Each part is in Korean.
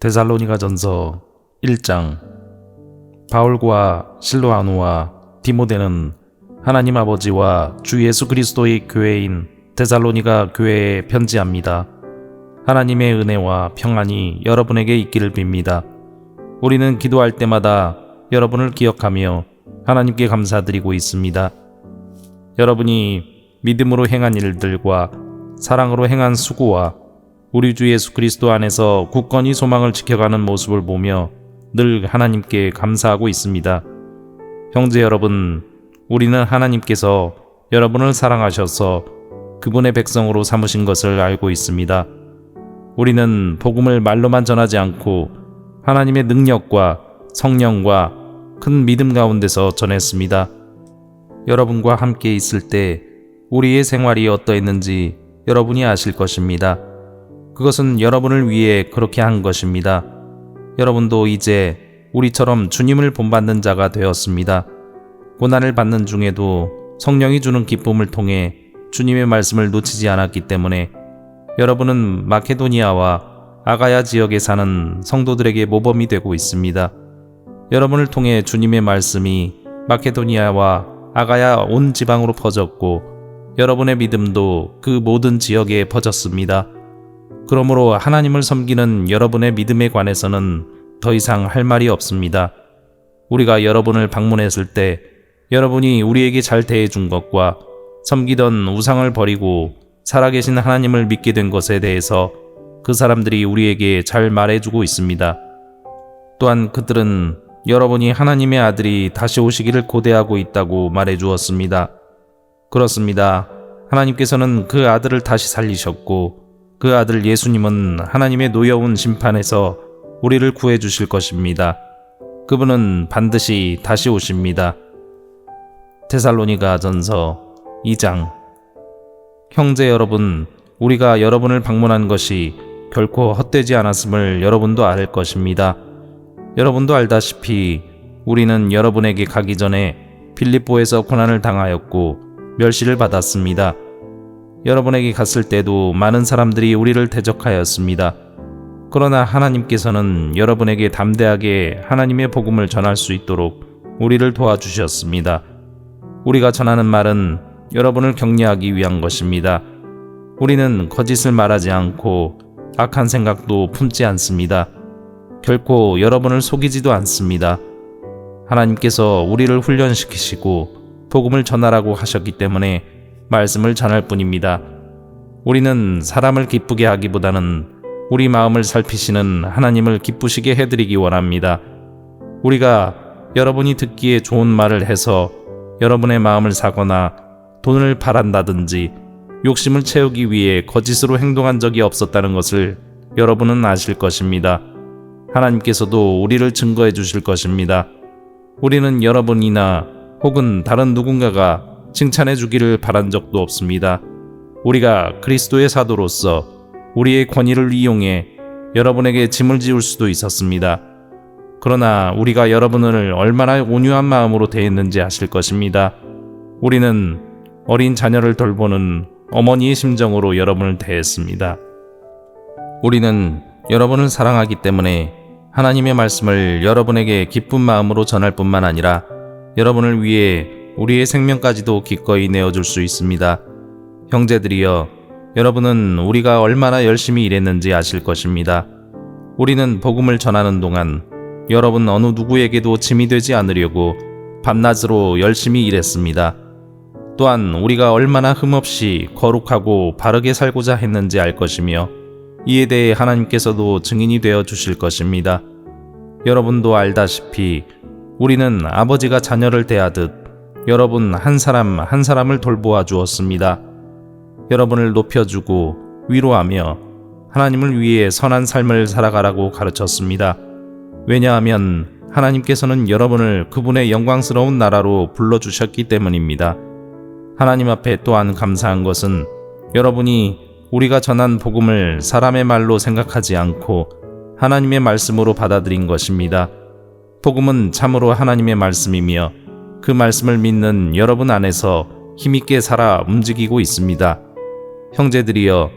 데살로니가전서 1장. 바울과 실로아노와 디모데는 하나님 아버지와 주 예수 그리스도의 교회인 데살로니가 교회에 편지합니다. 하나님의 은혜와 평안이 여러분에게 있기를 빕니다. 우리는 기도할 때마다 여러분을 기억하며 하나님께 감사드리고 있습니다. 여러분이 믿음으로 행한 일들과 사랑으로 행한 수고와 우리 주 예수 그리스도 안에서 굳건히 소망을 지켜가는 모습을 보며 늘 하나님께 감사하고 있습니다. 형제 여러분, 우리는 하나님께서 여러분을 사랑하셔서 그분의 백성으로 삼으신 것을 알고 있습니다. 우리는 복음을 말로만 전하지 않고 하나님의 능력과 성령과 큰 믿음 가운데서 전했습니다. 여러분과 함께 있을 때 우리의 생활이 어떠했는지 여러분이 아실 것입니다. 그것은 여러분을 위해 그렇게 한 것입니다. 여러분도 이제 우리처럼 주님을 본받는 자가 되었습니다. 고난을 받는 중에도 성령이 주는 기쁨을 통해 주님의 말씀을 놓치지 않았기 때문에 여러분은 마케도니아와 아가야 지역에 사는 성도들에게 모범이 되고 있습니다. 여러분을 통해 주님의 말씀이 마케도니아와 아가야 온 지방으로 퍼졌고 여러분의 믿음도 그 모든 지역에 퍼졌습니다. 그러므로 하나님을 섬기는 여러분의 믿음에 관해서는 더 이상 할 말이 없습니다. 우리가 여러분을 방문했을 때 여러분이 우리에게 잘 대해준 것과 섬기던 우상을 버리고 살아계신 하나님을 믿게 된 것에 대해서 그 사람들이 우리에게 잘 말해주고 있습니다. 또한 그들은 여러분이 하나님의 아들이 다시 오시기를 고대하고 있다고 말해주었습니다. 그렇습니다. 하나님께서는 그 아들을 다시 살리셨고 그 아들 예수님은 하나님의 노여운 심판에서 우리를 구해주실 것입니다. 그분은 반드시 다시 오십니다. 데살로니가전서 2장. 형제 여러분, 우리가 여러분을 방문한 것이 결코 헛되지 않았음을 여러분도 알 것입니다. 여러분도 알다시피 우리는 여러분에게 가기 전에 빌립보에서 고난을 당하였고 멸시를 받았습니다. 여러분에게 갔을 때도 많은 사람들이 우리를 대적하였습니다. 그러나 하나님께서는 여러분에게 담대하게 하나님의 복음을 전할 수 있도록 우리를 도와주셨습니다. 우리가 전하는 말은 여러분을 격려하기 위한 것입니다. 우리는 거짓을 말하지 않고 악한 생각도 품지 않습니다. 결코 여러분을 속이지도 않습니다. 하나님께서 우리를 훈련시키시고 복음을 전하라고 하셨기 때문에 말씀을 전할 뿐입니다. 우리는 사람을 기쁘게 하기보다는 우리 마음을 살피시는 하나님을 기쁘시게 해드리기 원합니다. 우리가 여러분이 듣기에 좋은 말을 해서 여러분의 마음을 사거나 돈을 바란다든지 욕심을 채우기 위해 거짓으로 행동한 적이 없었다는 것을 여러분은 아실 것입니다. 하나님께서도 우리를 증거해 주실 것입니다. 우리는 여러분이나 혹은 다른 누군가가 칭찬해 주기를 바란 적도 없습니다. 우리가 그리스도의 사도로서 우리의 권위를 이용해 여러분에게 짐을 지울 수도 있었습니다. 그러나 우리가 여러분을 얼마나 온유한 마음으로 대했는지 아실 것입니다. 우리는 어린 자녀를 돌보는 어머니의 심정으로 여러분을 대했습니다. 우리는 여러분을 사랑하기 때문에 하나님의 말씀을 여러분에게 기쁜 마음으로 전할 뿐만 아니라 여러분을 위해 우리의 생명까지도 기꺼이 내어줄 수 있습니다. 형제들이여, 여러분은 우리가 얼마나 열심히 일했는지 아실 것입니다. 우리는 복음을 전하는 동안 여러분 어느 누구에게도 짐이 되지 않으려고 밤낮으로 열심히 일했습니다. 또한 우리가 얼마나 흠없이 거룩하고 바르게 살고자 했는지 알 것이며 이에 대해 하나님께서도 증인이 되어 주실 것입니다. 여러분도 알다시피 우리는 아버지가 자녀를 대하듯 여러분 한 사람 한 사람을 돌보아 주었습니다. 여러분을 높여주고 위로하며 하나님을 위해 선한 삶을 살아가라고 가르쳤습니다. 왜냐하면 하나님께서는 여러분을 그분의 영광스러운 나라로 불러주셨기 때문입니다. 하나님 앞에 또한 감사한 것은 여러분이 우리가 전한 복음을 사람의 말로 생각하지 않고 하나님의 말씀으로 받아들인 것입니다. 복음은 참으로 하나님의 말씀이며 그 말씀을 믿는 여러분 안에서 힘있게 살아 움직이고 있습니다. 형제들이여,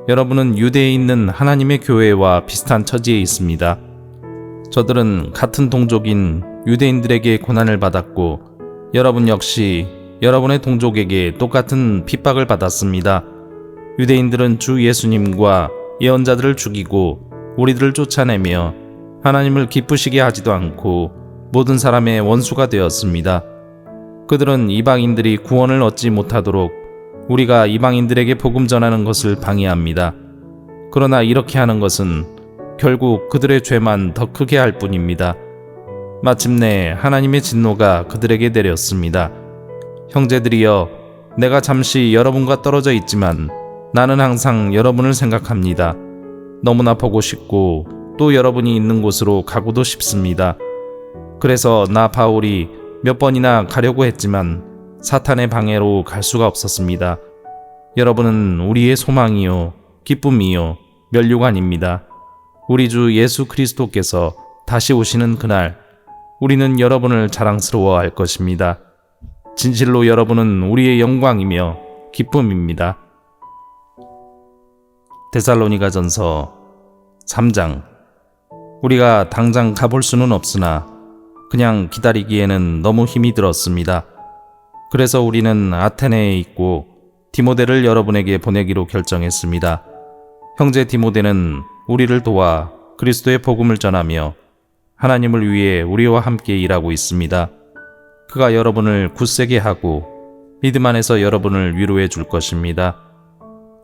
여러분은 유대에 있는 하나님의 교회와 비슷한 처지에 있습니다. 저들은 같은 동족인 유대인들에게 고난을 받았고 여러분 역시 여러분의 동족에게 똑같은 핍박을 받았습니다. 유대인들은 주 예수님과 예언자들을 죽이고 우리들을 쫓아내며 하나님을 기쁘시게 하지도 않고 모든 사람의 원수가 되었습니다. 그들은 이방인들이 구원을 얻지 못하도록 우리가 이방인들에게 복음 전하는 것을 방해합니다. 그러나 이렇게 하는 것은 결국 그들의 죄만 더 크게 할 뿐입니다. 마침내 하나님의 진노가 그들에게 내렸습니다. 형제들이여, 내가 잠시 여러분과 떨어져 있지만 나는 항상 여러분을 생각합니다. 너무나 보고 싶고 또 여러분이 있는 곳으로 가고도 싶습니다. 그래서 나 바울이 몇 번이나 가려고 했지만 사탄의 방해로 갈 수가 없었습니다. 여러분은 우리의 소망이요, 기쁨이요, 면류관입니다. 우리 주 예수 그리스도께서 다시 오시는 그날 우리는 여러분을 자랑스러워할 것입니다. 진실로 여러분은 우리의 영광이며 기쁨입니다. 데살로니가전서 3장. 우리가 당장 가볼 수는 없으나 그냥 기다리기에는 너무 힘이 들었습니다. 그래서 우리는 아테네에 있고 디모데를 여러분에게 보내기로 결정했습니다. 형제 디모데는 우리를 도와 그리스도의 복음을 전하며 하나님을 위해 우리와 함께 일하고 있습니다. 그가 여러분을 굳세게 하고 믿음 안에서 여러분을 위로해 줄 것입니다.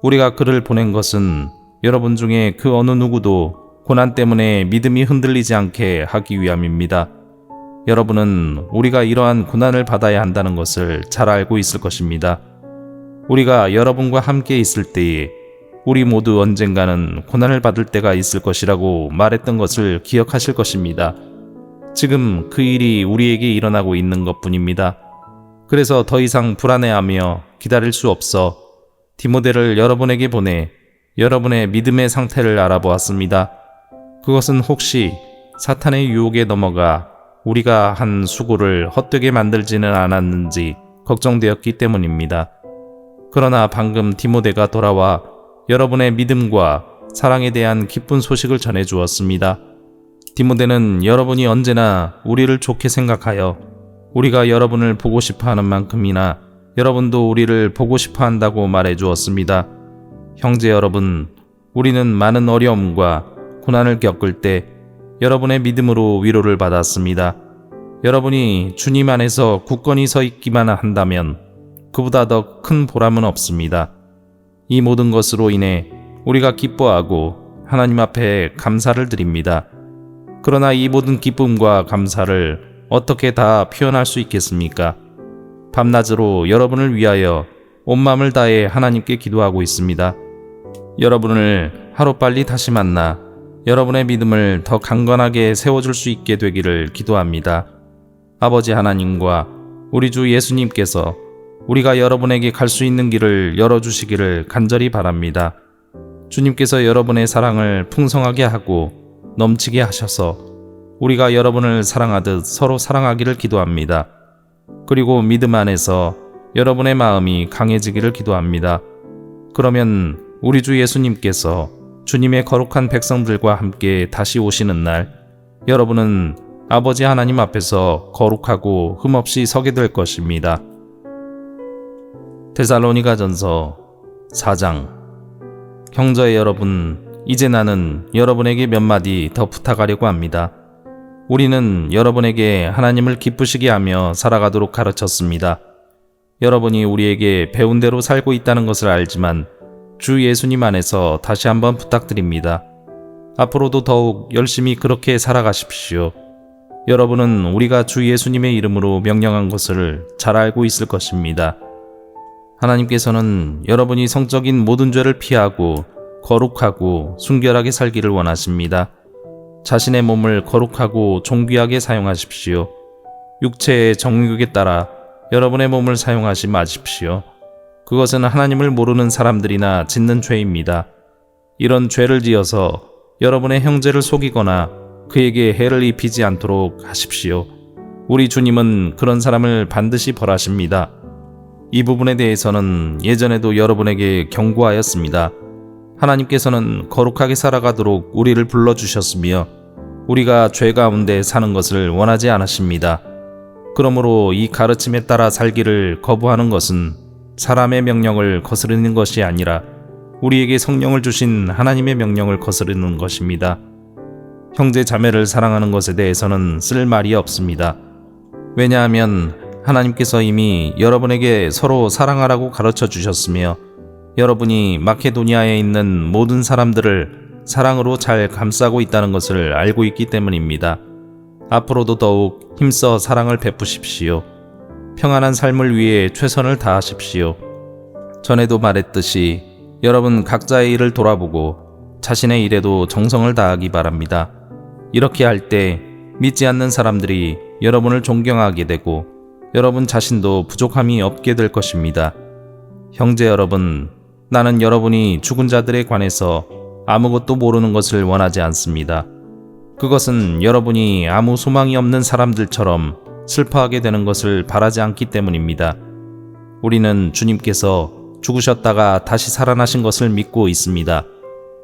우리가 그를 보낸 것은 여러분 중에 그 어느 누구도 고난 때문에 믿음이 흔들리지 않게 하기 위함입니다. 여러분은 우리가 이러한 고난을 받아야 한다는 것을 잘 알고 있을 것입니다. 우리가 여러분과 함께 있을 때에 우리 모두 언젠가는 고난을 받을 때가 있을 것이라고 말했던 것을 기억하실 것입니다. 지금 그 일이 우리에게 일어나고 있는 것뿐입니다. 그래서 더 이상 불안해하며 기다릴 수 없어 디모데를 여러분에게 보내 여러분의 믿음의 상태를 알아보았습니다. 그것은 혹시 사탄의 유혹에 넘어가 우리가 한 수고를 헛되게 만들지는 않았는지 걱정되었기 때문입니다. 그러나 방금 디모데가 돌아와 여러분의 믿음과 사랑에 대한 기쁜 소식을 전해 주었습니다. 디모데는 여러분이 언제나 우리를 좋게 생각하여 우리가 여러분을 보고 싶어 하는 만큼이나 여러분도 우리를 보고 싶어 한다고 말해 주었습니다. 형제 여러분, 우리는 많은 어려움과 고난을 겪을 때 여러분의 믿음으로 위로를 받았습니다. 여러분이 주님 안에서 굳건히 서 있기만 한다면 그보다 더 큰 보람은 없습니다. 이 모든 것으로 인해 우리가 기뻐하고 하나님 앞에 감사를 드립니다. 그러나 이 모든 기쁨과 감사를 어떻게 다 표현할 수 있겠습니까? 밤낮으로 여러분을 위하여 온 마음을 다해 하나님께 기도하고 있습니다. 여러분을 하루빨리 다시 만나 여러분의 믿음을 더 강건하게 세워줄 수 있게 되기를 기도합니다. 아버지 하나님과 우리 주 예수님께서 우리가 여러분에게 갈 수 있는 길을 열어주시기를 간절히 바랍니다. 주님께서 여러분의 사랑을 풍성하게 하고 넘치게 하셔서 우리가 여러분을 사랑하듯 서로 사랑하기를 기도합니다. 그리고 믿음 안에서 여러분의 마음이 강해지기를 기도합니다. 그러면 우리 주 예수님께서 주님의 거룩한 백성들과 함께 다시 오시는 날 여러분은 아버지 하나님 앞에서 거룩하고 흠없이 서게 될 것입니다. 데살로니가전서 4장. 형제 여러분, 이제 나는 여러분에게 몇 마디 더 부탁하려고 합니다. 우리는 여러분에게 하나님을 기쁘시게 하며 살아가도록 가르쳤습니다. 여러분이 우리에게 배운 대로 살고 있다는 것을 알지만 주 예수님 안에서 다시 한번 부탁드립니다. 앞으로도 더욱 열심히 그렇게 살아가십시오. 여러분은 우리가 주 예수님의 이름으로 명령한 것을 잘 알고 있을 것입니다. 하나님께서는 여러분이 성적인 모든 죄를 피하고 거룩하고 순결하게 살기를 원하십니다. 자신의 몸을 거룩하고 존귀하게 사용하십시오. 육체의 정욕에 따라 여러분의 몸을 사용하지 마십시오. 그것은 하나님을 모르는 사람들이나 짓는 죄입니다. 이런 죄를 지어서 여러분의 형제를 속이거나 그에게 해를 입히지 않도록 하십시오. 우리 주님은 그런 사람을 반드시 벌하십니다. 이 부분에 대해서는 예전에도 여러분에게 경고하였습니다. 하나님께서는 거룩하게 살아가도록 우리를 불러주셨으며 우리가 죄 가운데 사는 것을 원하지 않으십니다. 그러므로 이 가르침에 따라 살기를 거부하는 것은 사람의 명령을 거스르는 것이 아니라 우리에게 성령을 주신 하나님의 명령을 거스르는 것입니다. 형제 자매를 사랑하는 것에 대해서는 쓸 말이 없습니다. 왜냐하면 하나님께서 이미 여러분에게 서로 사랑하라고 가르쳐 주셨으며 여러분이 마케도니아에 있는 모든 사람들을 사랑으로 잘 감싸고 있다는 것을 알고 있기 때문입니다. 앞으로도 더욱 힘써 사랑을 베푸십시오. 평안한 삶을 위해 최선을 다하십시오. 전에도 말했듯이 여러분 각자의 일을 돌아보고 자신의 일에도 정성을 다하기 바랍니다. 이렇게 할 때 믿지 않는 사람들이 여러분을 존경하게 되고 여러분 자신도 부족함이 없게 될 것입니다. 형제 여러분, 나는 여러분이 죽은 자들에 관해서 아무것도 모르는 것을 원하지 않습니다. 그것은 여러분이 아무 소망이 없는 사람들처럼 슬퍼하게 되는 것을 바라지 않기 때문입니다. 우리는 주님께서 죽으셨다가 다시 살아나신 것을 믿고 있습니다.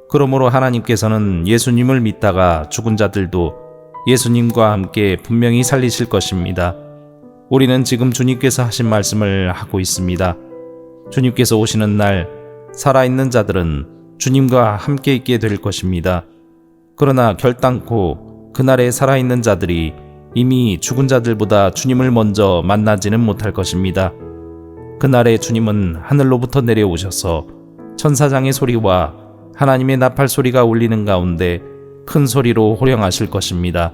그러므로 하나님께서는 예수님을 믿다가 죽은 자들도 예수님과 함께 분명히 살리실 것입니다. 우리는 지금 주님께서 하신 말씀을 하고 있습니다. 주님께서 오시는 날 살아있는 자들은 주님과 함께 있게 될 것입니다. 그러나 결단코 그날에 살아있는 자들이 이미 죽은 자들보다 주님을 먼저 만나지는 못할 것입니다. 그날에 주님은 하늘로부터 내려오셔서 천사장의 소리와 하나님의 나팔 소리가 울리는 가운데 큰 소리로 호령하실 것입니다.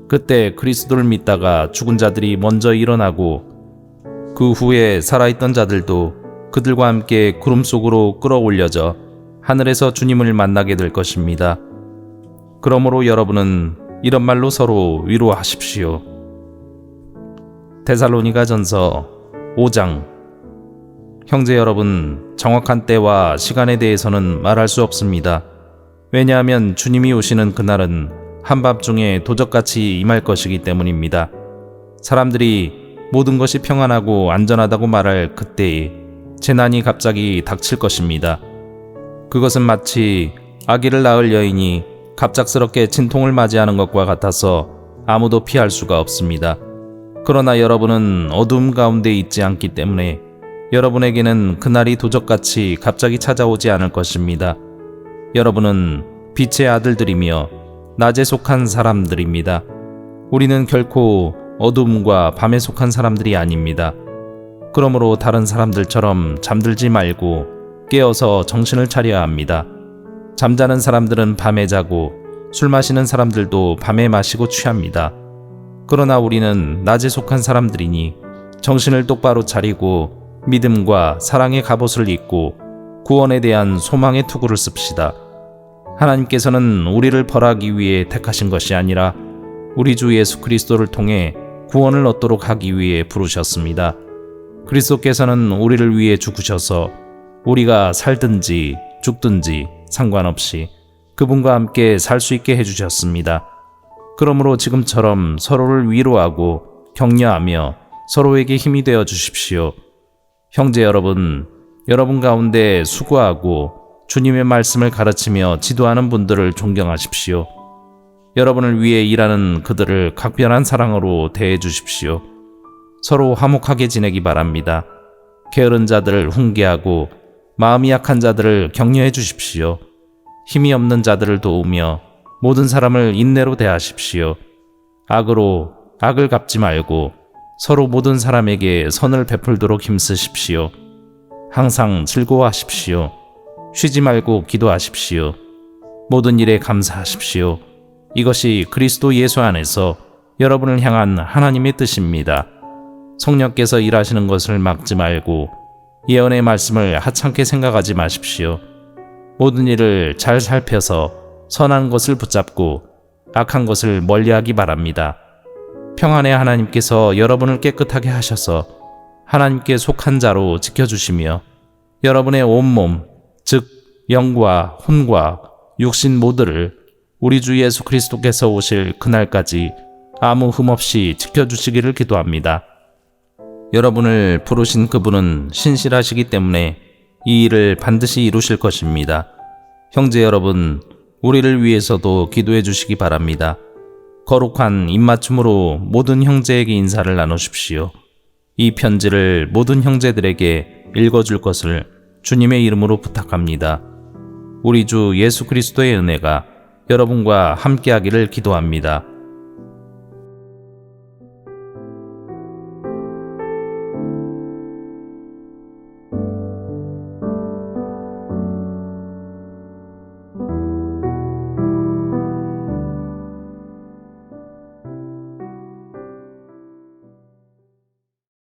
그때 그리스도를 믿다가 죽은 자들이 먼저 일어나고 그 후에 살아있던 자들도 그들과 함께 구름 속으로 끌어올려져 하늘에서 주님을 만나게 될 것입니다. 그러므로 여러분은 이런 말로 서로 위로하십시오. 데살로니가전서 5장. 형제 여러분, 정확한 때와 시간에 대해서는 말할 수 없습니다. 왜냐하면 주님이 오시는 그날은 한밤중에 도적같이 임할 것이기 때문입니다. 사람들이 모든 것이 평안하고 안전하다고 말할 그때에 재난이 갑자기 닥칠 것입니다. 그것은 마치 아기를 낳을 여인이 갑작스럽게 진통을 맞이하는 것과 같아서 아무도 피할 수가 없습니다. 그러나 여러분은 어두움 가운데 있지 않기 때문에 여러분에게는 그날이 도적같이 갑자기 찾아오지 않을 것입니다. 여러분은 빛의 아들들이며 낮에 속한 사람들입니다. 우리는 결코 어두움과 밤에 속한 사람들이 아닙니다. 그러므로 다른 사람들처럼 잠들지 말고 깨어서 정신을 차려야 합니다. 잠자는 사람들은 밤에 자고 술 마시는 사람들도 밤에 마시고 취합니다. 그러나 우리는 낮에 속한 사람들이니 정신을 똑바로 차리고 믿음과 사랑의 갑옷을 입고 구원에 대한 소망의 투구를 씁시다. 하나님께서는 우리를 벌하기 위해 택하신 것이 아니라 우리 주 예수 그리스도를 통해 구원을 얻도록 하기 위해 부르셨습니다. 그리스도께서는 우리를 위해 죽으셔서 우리가 살든지 죽든지 상관없이 그분과 함께 살 수 있게 해주셨습니다. 그러므로 지금처럼 서로를 위로하고 격려하며 서로에게 힘이 되어 주십시오. 형제 여러분, 여러분 가운데 수고하고 주님의 말씀을 가르치며 지도하는 분들을 존경하십시오. 여러분을 위해 일하는 그들을 각별한 사랑으로 대해 주십시오. 서로 화목하게 지내기 바랍니다. 게으른 자들을 훈계하고 마음이 약한 자들을 격려해 주십시오. 힘이 없는 자들을 도우며 모든 사람을 인내로 대하십시오. 악으로 악을 갚지 말고 서로 모든 사람에게 선을 베풀도록 힘쓰십시오. 항상 즐거워하십시오. 쉬지 말고 기도하십시오. 모든 일에 감사하십시오. 이것이 그리스도 예수 안에서 여러분을 향한 하나님의 뜻입니다. 성령께서 일하시는 것을 막지 말고 예언의 말씀을 하찮게 생각하지 마십시오. 모든 일을 잘 살펴서 선한 것을 붙잡고 악한 것을 멀리하기 바랍니다. 평안의 하나님께서 여러분을 깨끗하게 하셔서 하나님께 속한 자로 지켜주시며 여러분의 온몸, 즉 영과 혼과 육신 모두를 우리 주 예수 그리스도께서 오실 그날까지 아무 흠 없이 지켜주시기를 기도합니다. 여러분을 부르신 그분은 신실하시기 때문에 이 일을 반드시 이루실 것입니다. 형제 여러분, 우리를 위해서도 기도해 주시기 바랍니다. 거룩한 입맞춤으로 모든 형제에게 인사를 나누십시오. 이 편지를 모든 형제들에게 읽어줄 것을 주님의 이름으로 부탁합니다. 우리 주 예수 그리스도의 은혜가 여러분과 함께하기를 기도합니다.